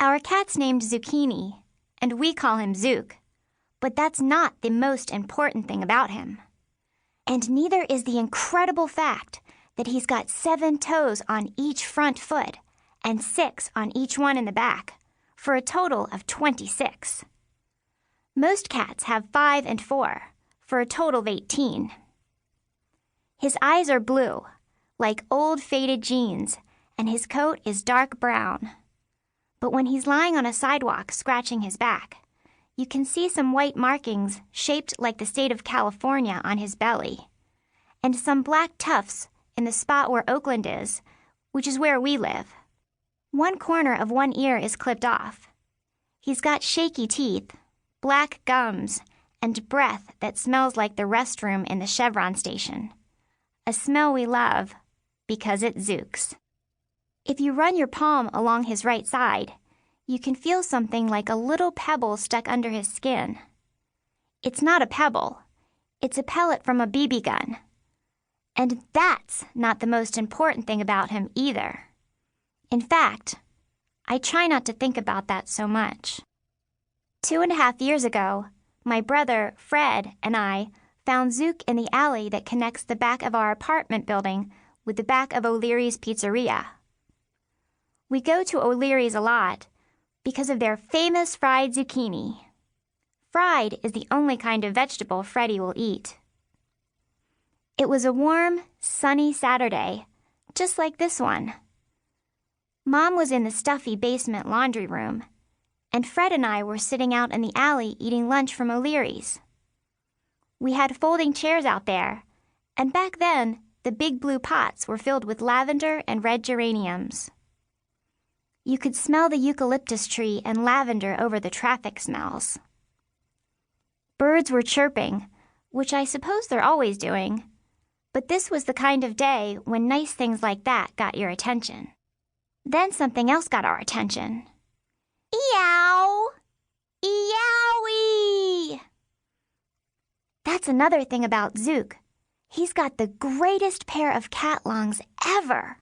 Our cat's named Zucchini, and we call him Zook, but that's not the most important thing about him. And neither is the incredible fact that he's got 7 toes on each front foot and 6 on each one in the back, for a total of 26. Most cats have 5 and 4, for a total of 18. His eyes are blue, like old faded jeans, and his coat is dark brown. But when he's lying on a sidewalk scratching his back, you can see some white markings shaped like the state of California on his belly, and some black tufts in the spot where Oakland is, which is where we live. One corner of one ear is clipped off. He's got shaky teeth, black gums, and breath that smells like the restroom in the Chevron station. A smell we love because it's Zook's. If you run your palm along his right side, you can feel something like a little pebble stuck under his skin. It's not a pebble. It's a pellet from a BB gun. And that's not the most important thing about him either. In fact, I try not to think about that so much. 2.5 years ago, my brother, Fred, and I found Zook in the alley that connects the back of our apartment building with the back of O'Leary's Pizzeria. We go to O'Leary's a lot because of their famous fried zucchini. Fried is the only kind of vegetable Freddie will eat. It was a warm, sunny Saturday, just like this one. Mom was in the stuffy basement laundry room, and Fred and I were sitting out in the alley eating lunch from O'Leary's. We had folding chairs out there, and back then, the big blue pots were filled with lavender and red geraniums. You could smell the eucalyptus tree and lavender over the traffic smells. Birds were chirping, which I suppose they're always doing, but this was the kind of day when nice things like that got your attention. Then something else got our attention. Eow! Eowie! That's another thing about Zook. He's got the greatest pair of cat lungs ever.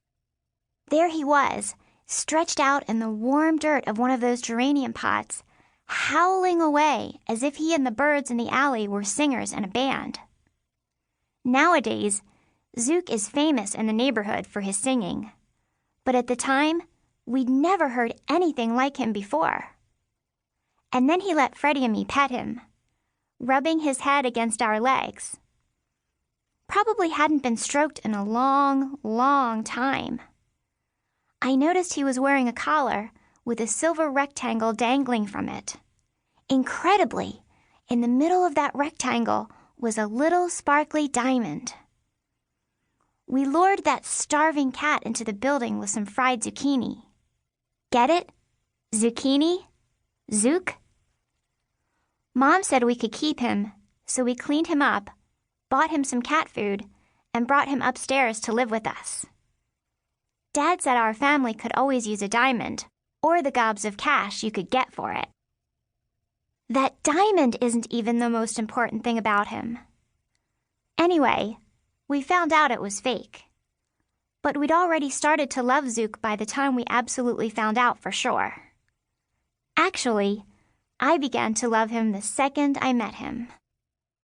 There he was, stretched out in the warm dirt of one of those geranium pots, howling away as if he and the birds in the alley were singers in a band. Nowadays, Zook is famous in the neighborhood for his singing, but at the time, we'd never heard anything like him before. And then he let Freddie and me pet him, rubbing his head against our legs. Probably hadn't been stroked in a long, long time. I noticed he was wearing a collar with a silver rectangle dangling from it. Incredibly, in the middle of that rectangle was a little sparkly diamond. We lured that starving cat into the building with some fried zucchini. Get it? Zucchini? Zook? Mom said we could keep him, so we cleaned him up, bought him some cat food, and brought him upstairs to live with us. Dad said our family could always use a diamond, or the gobs of cash you could get for it. That diamond isn't even the most important thing about him. Anyway, we found out it was fake. But we'd already started to love Zook by the time we absolutely found out for sure. Actually, I began to love him the second I met him.